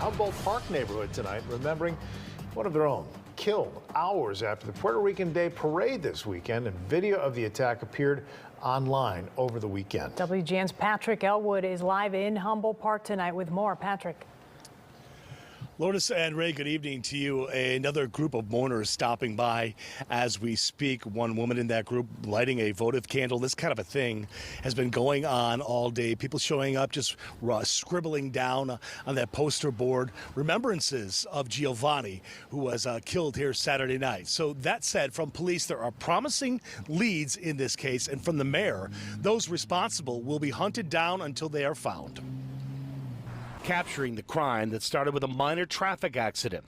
Humboldt Park neighborhood tonight, remembering one of their own killed hours after the Puerto Rican Day parade this weekend, and video of the attack appeared online over the weekend. WGN's Patrick Elwood is live in Humboldt Park tonight with more. Patrick. Lourdes and Ray, good evening to you. Another group of mourners stopping by as we speak. One woman in that group lighting a votive candle. This kind of a thing has been going on all day. People showing up, just scribbling down on that poster board remembrances of Giovanni, who was killed here Saturday night. So that said, from police, there are promising leads in this case, and from the mayor, those responsible will be hunted down until they are found. Capturing the crime that started with a minor traffic accident.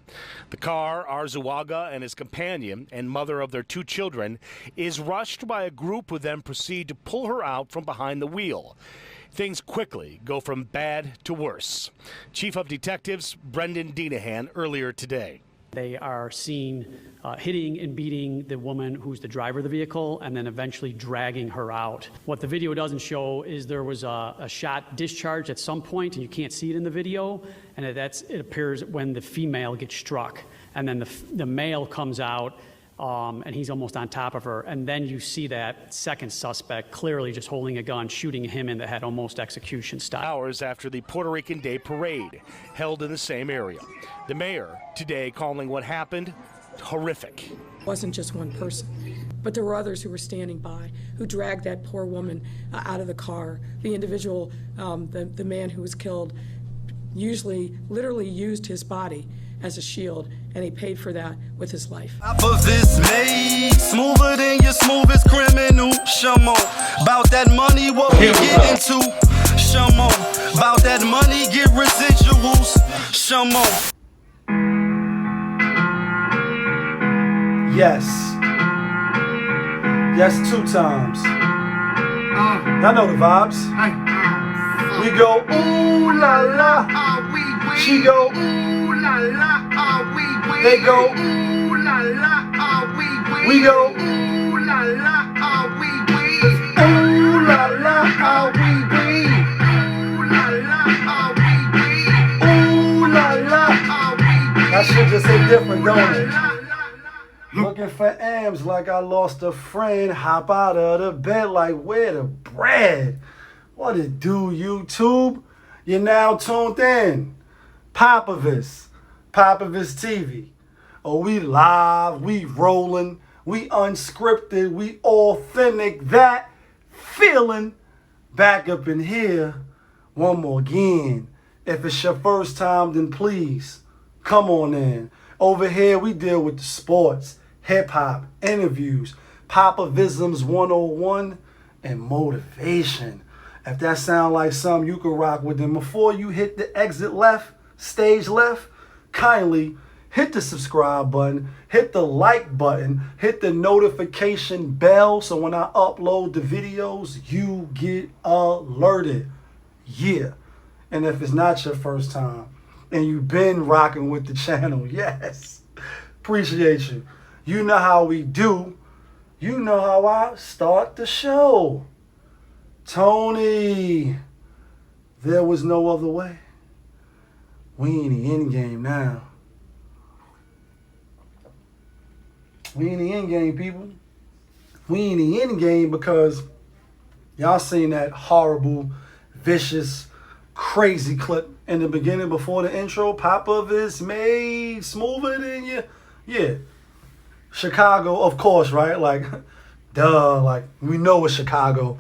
The car, Arzuaga and his companion and mother of their 2 children, is rushed by a group who then proceed to pull her out from behind the wheel. Things quickly go from bad to worse. Chief of Detectives Brendan Dinahan earlier today. They are seen hitting and beating the woman who's the driver of the vehicle and then eventually dragging her out. What the video doesn't show is there was a shot discharged at some point, and you can't see it in the video, and it appears when the female gets struck. And then the male comes out, and he's almost on top of her. And then you see that second suspect clearly just holding a gun, shooting him in the head, almost execution style. Hours after the Puerto Rican Day parade held in the same area. The mayor today calling what happened horrific. It wasn't just one person, but there were others who were standing by, who dragged that poor woman out of the car. The individual, the man who was killed, literally used his body as a shield, and he paid for that with his life. PopaVisM101 smoother than your smoothest criminal. Shamo, about that money, what we get into. Shamo, about that money, get residuals. Shamo. Yes. Yes, 2 times. Y'all know the vibes. We go ooh la la. She go ooh la la. They go ooh la la. We go ooh la la. Ooh la la. Ooh la la. Ooh la la. That shit just hit different, don't it? Looking for M's like I lost a friend. Hop out of the bed like where the bread. What it do, YouTube? You're now tuned in. PopaVisM TV. Oh, we live, we rolling, we unscripted, we authentic. That feeling back up in here. One more again. If it's your first time, then please come on in. Over here, we deal with the sports, hip-hop, interviews, PopaVisM101, and motivation. If that sounds like something you can rock with, then before you hit the exit left, stage left, kindly hit the subscribe button, hit the like button, hit the notification bell so when I upload the videos, you get alerted. Yeah. And if it's not your first time and you've been rocking with the channel, yes, appreciate you. You know how we do. You know how I start the show. Tony, there was no other way. We in the end game now. We in the end game, people. We in the end game because y'all seen that horrible, vicious, crazy clip in the beginning before the intro. PopaVisM made smoother than you. Yeah. Chicago, of course, right? Like, duh, like, we know it's Chicago.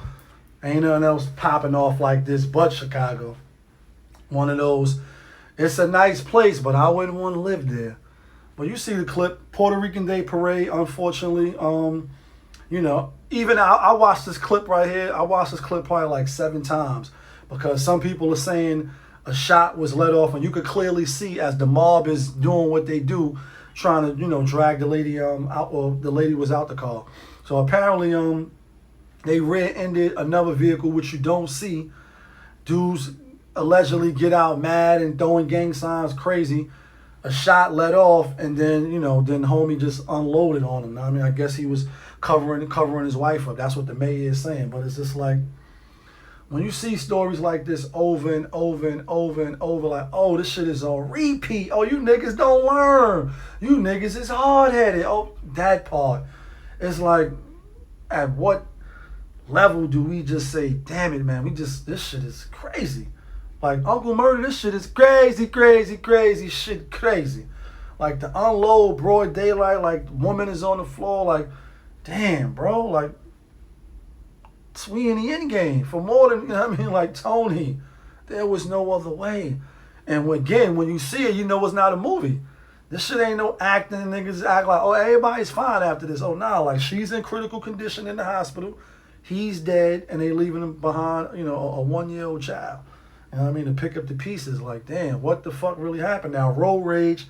Ain't nothing else popping off like this but Chicago. One of those, it's a nice place, but I wouldn't want to live there. But you see the clip, Puerto Rican Day Parade, unfortunately. You know, even I watched this clip right here. I watched this clip probably like 7 times because some people are saying a shot was let off, and you could clearly see as the mob is doing what they do, trying to, you know, drag the lady out, or the lady was out the car. So apparently they rear-ended another vehicle, which you don't see. Dudes allegedly get out mad and throwing gang signs, crazy. A shot let off, and then, you know, then homie just unloaded on him. I mean, I guess he was covering his wife up. That's what the mayor is saying. But it's just like, when you see stories like this over and over and over and over, like, oh, this shit is on repeat. Oh, you niggas don't learn. You niggas is hard-headed. Oh, that part. It's like, at what level do we just say, damn it, man, this shit is crazy. Like, Uncle Murder, this shit is crazy, crazy, crazy, shit crazy. Like, the unload, broad daylight, like, woman is on the floor, like, damn, bro, like, we in the end game for more than, you know what I mean, like Tony. There was no other way. And again, when you see it, you know it's not a movie. This shit ain't no acting. Niggas act like, oh, everybody's fine after this. Oh, nah, like she's in critical condition in the hospital. He's dead, and they leaving him behind, you know, a 1-year-old child. You know what I mean? To pick up the pieces, like, damn, what the fuck really happened? Now, road rage,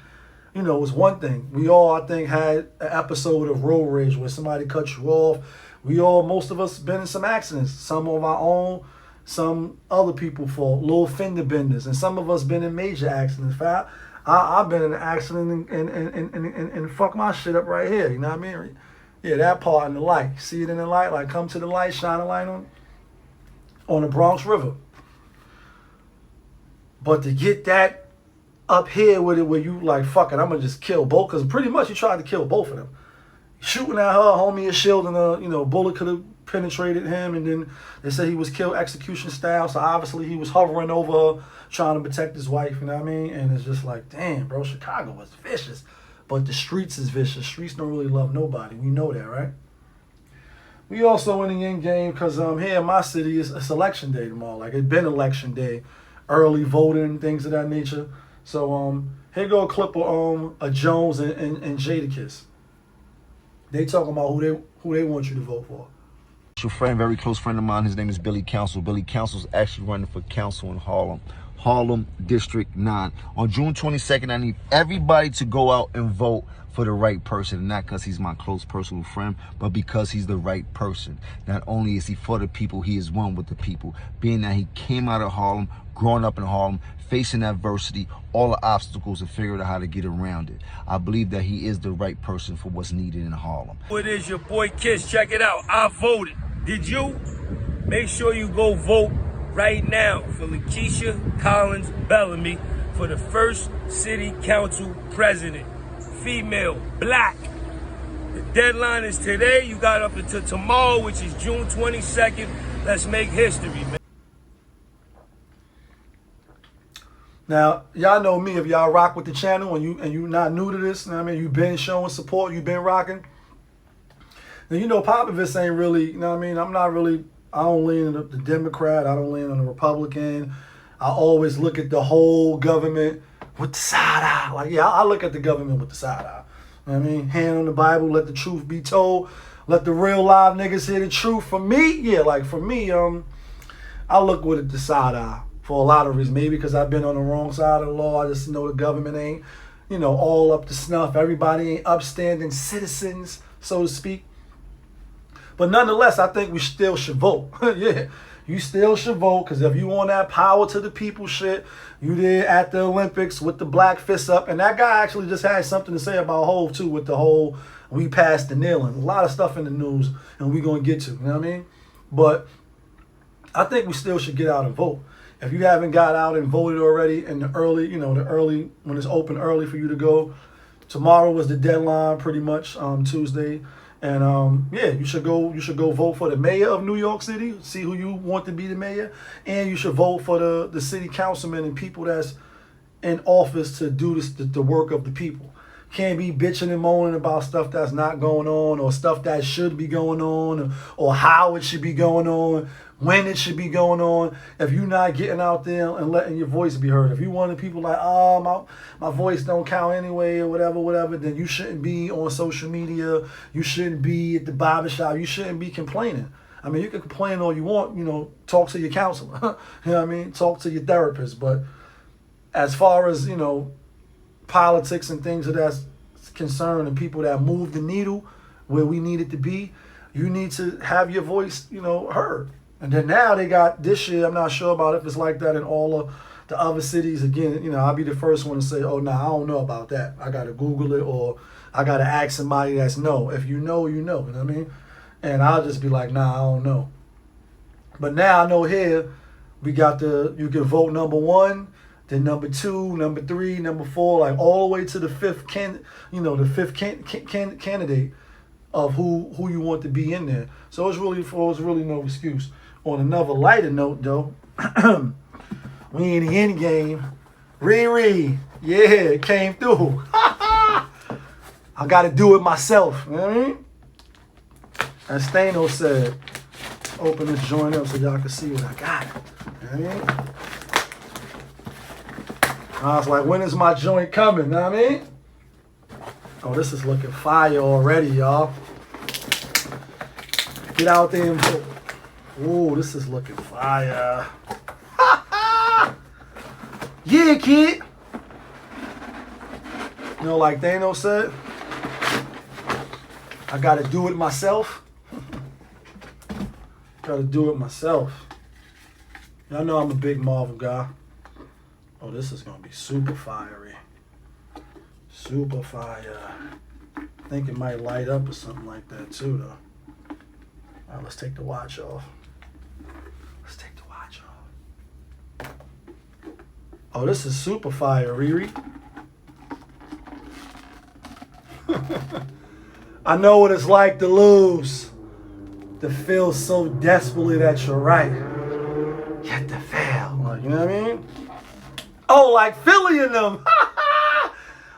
you know, was one thing. We all, I think, had an episode of road rage where somebody cut you off. We all, most of us, been in some accidents. Some of our own, some other people fault, little fender benders, and some of us been in major accidents. I've been in an accident and fuck my shit up right here. You know what I mean? Yeah, that part in the light. See it in the light, like come to the light, shine a light on the Bronx River. But to get that up here with it, where you like, fuck it, I'm gonna just kill both, because pretty much you tried to kill both of them. Shooting at her, homie is shielding her, you know, bullet could have penetrated him, and then they said he was killed execution style, so obviously he was hovering over her, trying to protect his wife, you know what I mean? And it's just like, damn, bro, Chicago was vicious. But the streets is vicious. Streets don't really love nobody. We know that, right? We also in the end game because here in my city, it's election day tomorrow. Like, it's been election day, early voting, things of that nature. So here go a clip of a Jones and Jadakiss. They talking about who they want you to vote for. Your friend, very close friend of mine, his name is Billy Council. Billy Council's actually running for council in Harlem District 9. On June 22nd, I need everybody to go out and vote for the right person. Not because he's my close personal friend, but because he's the right person. Not only is he for the people, he is one with the people. Being that he came out of Harlem, growing up in Harlem, facing adversity, all the obstacles, and figured out how to get around it. I believe that he is the right person for what's needed in Harlem. It is your boy Kiss. Check it out. I voted. Did you? Make sure you go vote right now for Lakeisha Collins Bellamy for the first city council president. Female, black. The deadline is today. You got up until tomorrow, which is June 22nd. Let's make history, man. Now, y'all know me, if y'all rock with the channel and you not new to this, you know what I mean, you've been showing support, you've been rocking. Now, you know, PopaVism ain't really, you know what I mean, I don't lean on the Democrat, I don't lean on the Republican. I always look at the whole government with the side eye. Like, yeah, I look at the government with the side eye. You know what I mean? Hand on the Bible, let the truth be told. Let the real live niggas hear the truth. For me, yeah, like for me, I look with it the side eye. For a lot of reasons. Maybe because I've been on the wrong side of the law. I just know the government ain't, you know, all up to snuff. Everybody ain't upstanding citizens, so to speak. But nonetheless, I think we still should vote. Yeah, you still should vote, because if you want that power to the people shit, you did at the Olympics with the black fist up. And that guy actually just had something to say about Hove, too, with the whole we passed the kneeling. A lot of stuff in the news, and we going to get to, you know what I mean? But I think we still should get out and vote. If you haven't got out and voted already in the early, you know, when it's open early for you to go, tomorrow was the deadline, pretty much, Tuesday. And yeah, you should go vote for the mayor of New York City, see who you want to be the mayor, and you should vote for the city councilmen and people that's in office to do the work of the people. Can't be bitching and moaning about stuff that's not going on, or stuff that should be going on, or how it should be going on, when it should be going on. If you're not getting out there and letting your voice be heard, if you want people like, oh, my voice don't count anyway, or whatever, then you shouldn't be on social media. You shouldn't be at the barbershop. You shouldn't be complaining. I mean, you can complain all you want, you know, talk to your counselor. You know what I mean? Talk to your therapist. But as far as, you know, politics and things of that concern, and people that move the needle where we need it to be, you need to have your voice, you know, heard. And then now they got this year, I'm not sure about if it's like that in all of the other cities. Again, you know, I'll be the first one to say, oh, nah, I don't know about that. I got to Google it, or I got to ask somebody that's know. If you know, you know. You know what I mean? And I'll just be like, nah, I don't know. But now I know here we got you can vote number 1, then number 2, number 3, number 4, like all the way to the fifth candidate of who you want to be in there. So it's really no excuse. On another lighter note though, we in the end game. Riri, yeah, it came through. I gotta do it myself. You know what I mean? As THANOS said, open this joint up so y'all can see what I got. You know what I mean? I was like, when is my joint coming? You know what I mean? Oh, this is looking fire already, y'all. Get out there and vote. Ooh, this is looking fire. Yeah, kid. You know, like THANOS said, I gotta do it myself. Gotta do it myself. Y'all know I'm a big Marvel guy. Oh, this is gonna be super fiery. Super fire. I think it might light up or something like that too, though. All right, let's take the watch off. Let's take the watch off. Oh, this is super fire, Riri. I know what it's like to lose. To feel so desperately that you're right. Yet to fail. Like, you know what I mean? Oh, like Philly and them.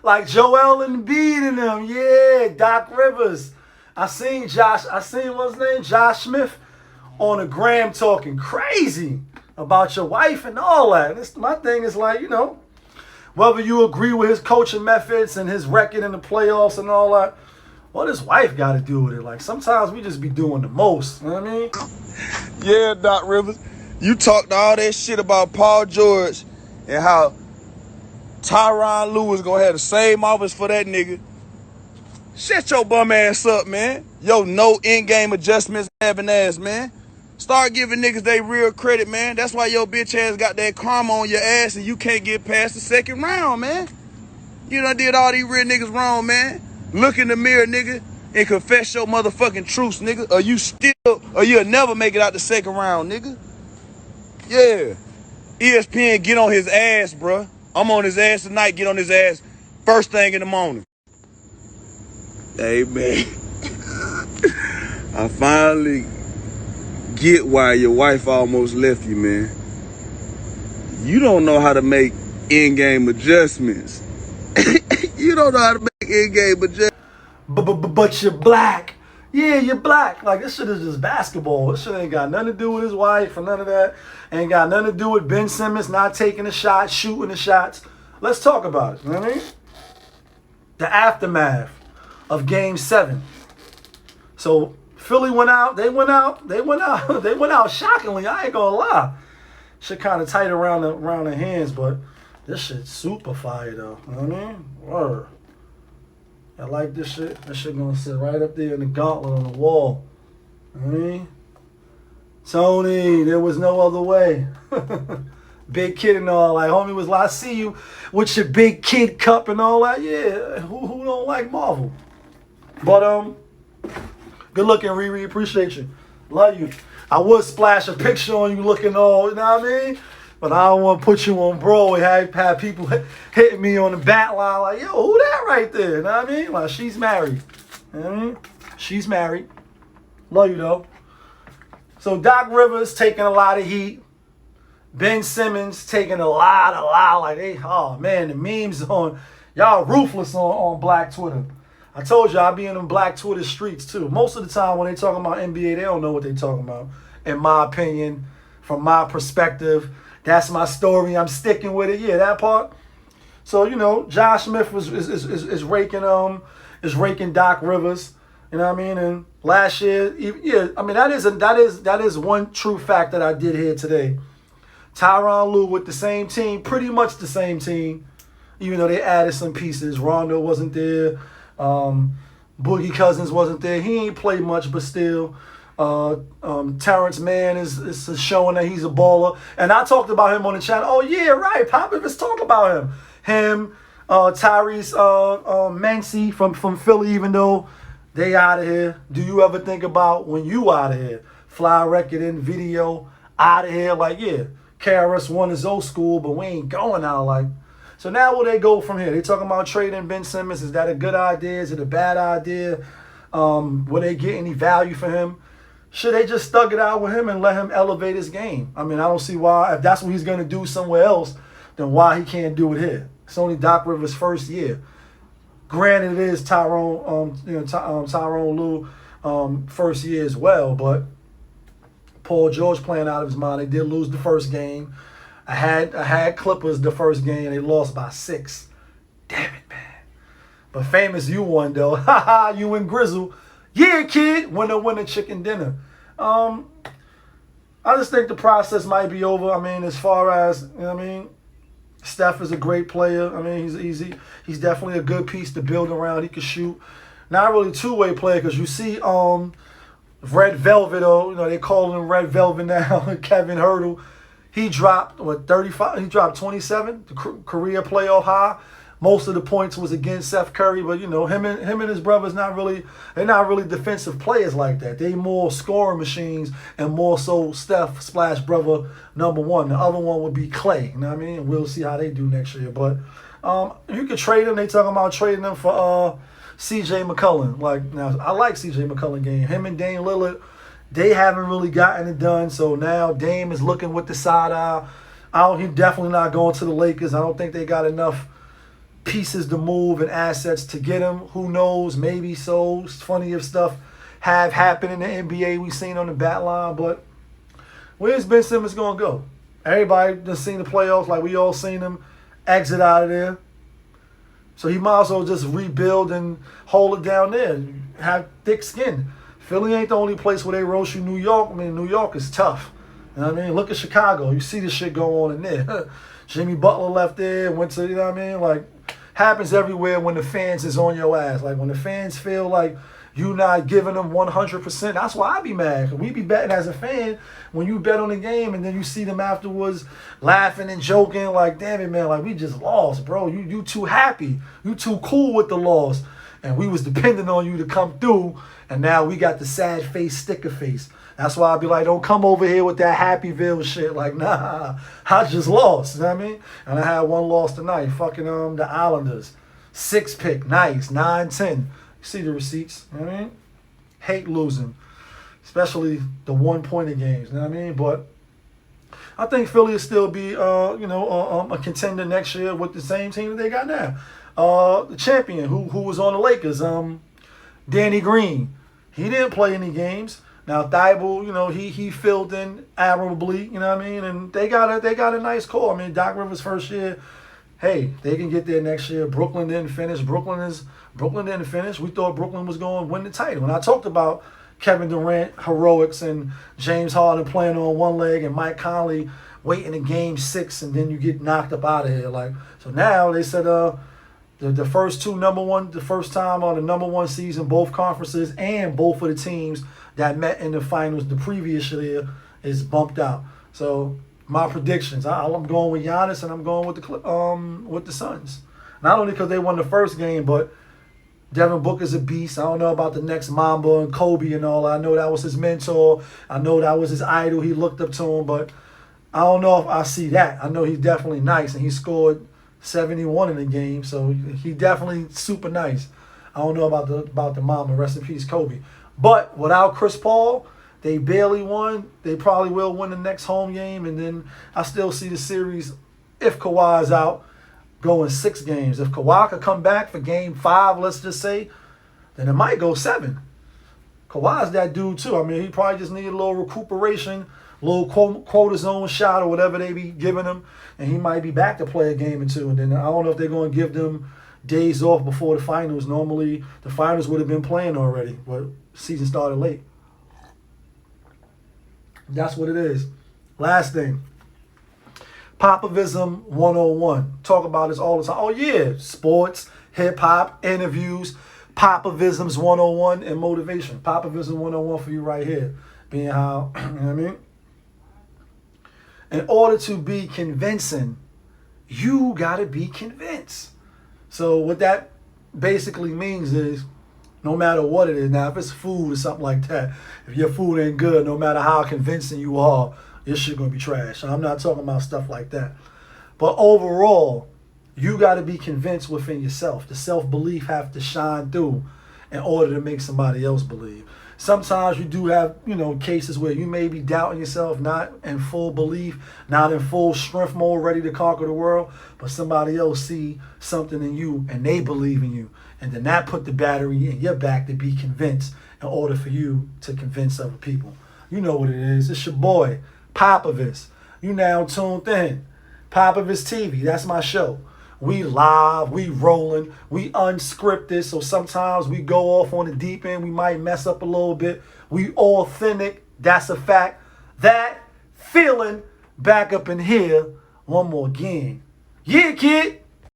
Like Joel and Embiid and them. Yeah, DOCRIVERS. I seen what's his name? Josh Smith on the gram talking crazy about your wife and all that. My thing is like, you know, whether you agree with his coaching methods and his record in the playoffs and all that, what his wife got to do with it? Like, sometimes we just be doing the most. You know what I mean? Yeah, Doc Rivers. You talked all that shit about Paul George and how Tyronn Lue gonna have the same office for that nigga. Shut your bum ass up, man. Yo, no in-game adjustments having ass, man. Start giving niggas they real credit, man. That's why your bitch ass got that karma on your ass and you can't get past the second round, man. You done did all these real niggas wrong, man. Look in the mirror, nigga, and confess your motherfucking truths, nigga. Or you'll never make it out the second round, nigga. Yeah. ESPN, get on his ass, bruh. I'm on his ass tonight, get on his ass first thing in the morning. Hey, man. I finally get why your wife almost left you, man. You don't know how to make in-game adjustments. You don't know how to make in-game adjustments. But you're black. Yeah, you're black. Like, this shit is just basketball. This shit ain't got nothing to do with his wife or none of that. Ain't got nothing to do with Ben Simmons not taking the shot, shooting the shots. Let's talk about it. You know what I mean? The aftermath of Game 7. So Philly went out. They went out shockingly. I ain't gonna lie. Shit kind of tight around the hands, but this shit's super fire though. You know what I mean? Word. I like this shit. That shit gonna sit right up there in the gauntlet on the wall. You know what I mean? Tony, there was no other way. Big kid and all. Like, homie was like, I see you with your big kid cup and all that. Yeah, who don't like Marvel? But, good looking, Riri. Appreciate you. Love you. I would splash a picture on you looking all, you know what I mean? But I don't want to put you on Broadway. Have people hitting me on the bat line like, yo, who that right there? You know what I mean? Like, she's married. You know what I mean? She's married. Love you, though. So, DOCRIVERS taking a lot of heat. Ben Simmons taking a lot. Like, hey, oh, man, the memes on, y'all ruthless on Black Twitter. I told you I be in them Black Twitter streets, too. Most of the time when they talking about NBA, they don't know what they talking about. In my opinion, from my perspective, that's my story. I'm sticking with it. Yeah, that part. So, you know, Josh Smith is raking DOCRIVERS. You know what I mean? And last year, yeah, I mean, that is one true fact that I did here today. Tyronn Lue with the same team, pretty much the same team, even though they added some pieces. Rondo wasn't there. Boogie Cousins wasn't there. He ain't played much, but still. Terrence Mann is showing that he's a baller. And I talked about him on the channel. Oh, yeah, right. PopaVisM talk about him. Him, Tyrese Maxey from Philly, even though they out of here. Do you ever think about when you out of here? fly record in video, out of here. Like, yeah, KRS-One is old school, but we ain't going out. Like, so now where they go from here? They talking about trading Ben Simmons. Is that a good idea? Is it a bad idea? Will they get any value for him? Should they just thug it out with him and let him elevate his game? I mean, I don't see why. If that's what he's going to do somewhere else, then why he can't do it here? It's only Doc Rivers' first year. Granted, it is Tyrone Lue first year as well, but Paul George playing out of his mind. They did lose the first game. I had Clippers the first game. They lost by 6. Damn it, man. But famous you won, though. Ha ha, you and Grizzle. Yeah, kid. Winner, chicken dinner. I just think the process might be over. I mean, as far as, you know what I mean, Steph is a great player. I mean, he's definitely a good piece to build around. He can shoot. Not really two-way player, because you see Red Velvet, or, you know, they call him Red Velvet now, Kevin Hurdle. He dropped, 35? He dropped 27, the career playoff high. Most of the points was against Seth Curry, but, you know, him and his brothers they're not really defensive players like that. They more scoring machines, and more so Steph / brother number one. The other one would be Clay. You know what I mean? We'll see how they do next year. But you could trade them. They talking about trading them for C.J. McCollum. Like, now, I like C.J. McCollum game. Him and Dame Lillard, they haven't really gotten it done. So now Dame is looking with the side eye. He's definitely not going to the Lakers. I don't think they got enough pieces to move and assets to get him. Who knows? Maybe so. It's funny if stuff have happened in the NBA we've seen on the bat line, but where's Ben Simmons going to go? Everybody just seen the playoffs, like we all seen him exit out of there. So he might as well just rebuild and hold it down there. Have thick skin. Philly ain't the only place where they roast you. New York, I mean, New York is tough. You know what I mean? Look at Chicago. You see the shit go on in there. Jimmy Butler left there, went to, you know what I mean? Like, happens everywhere when the fans is on your ass. Like, when the fans feel like you not giving them 100%, that's why I be mad. We be betting as a fan. When you bet on the game and then you see them afterwards laughing and joking, like, damn it, man, like, we just lost, bro. You too happy. You too cool with the loss. And we was depending on you to come through, and now we got the sad face, sticker face. That's why I be like, don't come over here with that Happyville shit. Like, nah, I just lost. You know what I mean? And I had one loss tonight. Fucking the Islanders. 6-pick. Nice. 9-10. You see the receipts. You know what I mean? Hate losing. Especially the one-pointer games. You know what I mean? But I think Philly will still be, a contender next year with the same team that they got now. The champion who was on the Lakers, Danny Green. He didn't play any games. Now Thibault, you know, he filled in admirably, you know what I mean? And they got a nice core. I mean, Doc Rivers' first year, hey, they can get there next year. Brooklyn didn't finish. Brooklyn didn't finish. We thought Brooklyn was going to win the title. When I talked about Kevin Durant heroics and James Harden playing on one leg and Mike Conley waiting in game 6, and then you get knocked up out of here. Like, so now they said the first two the first time on the number one season, both conferences and both of the teams that met in the finals the previous year is bumped out. So my predictions, I'm going with Giannis, and I'm going with the Suns. Not only because they won the first game, but Devin Booker's a beast. I don't know about the next Mamba and Kobe and all. I know that was his mentor. I know that was his idol. He looked up to him, but I don't know if I see that. I know he's definitely nice, and he scored 71 in the game, so he definitely super nice. I don't know about the Mamba. Rest in peace, Kobe. But without Chris Paul, they barely won. They probably will win the next home game, and then I still see the series, if Kawhi's out, going 6 games. If Kawhi could come back for game 5, let's just say, then it might go 7. Kawhi's that dude too. I mean, he probably just need a little recuperation, a little cortisone shot or whatever they be giving him, and he might be back to play a game or 2. And then I don't know if they're going to give them days off before the finals. Normally, the finals would have been playing already, but season started late. That's what it is. Last thing. PopaVism101. Talk about this all the time. Oh, yeah. Sports, hip-hop, interviews. PopaVisms101 and motivation. PopaVism101 for you right here. Being how, you know what I mean? In order to be convincing, you got to be convinced. So what that basically means is No matter what it is. Now, if it's food or something like that, if your food ain't good, no matter how convincing you are, your shit gonna be trash. I'm not talking about stuff like that. But overall, you got to be convinced within yourself. The self-belief have to shine through in order to make somebody else believe. Sometimes you do have, cases where you may be doubting yourself, not in full belief, not in full strength mode, ready to conquer the world, but somebody else see something in you and they believe in you. And then that put the battery in your back to be convinced in order for you to convince other people. You know what it is. It's your boy, PopaVisM. You now tuned in. PopaVisM TV, that's my show. We live, we rolling, we unscripted, so sometimes we go off on the deep end, we might mess up a little bit. We authentic, that's a fact. That feeling back up in here, one more again. Yeah, kid.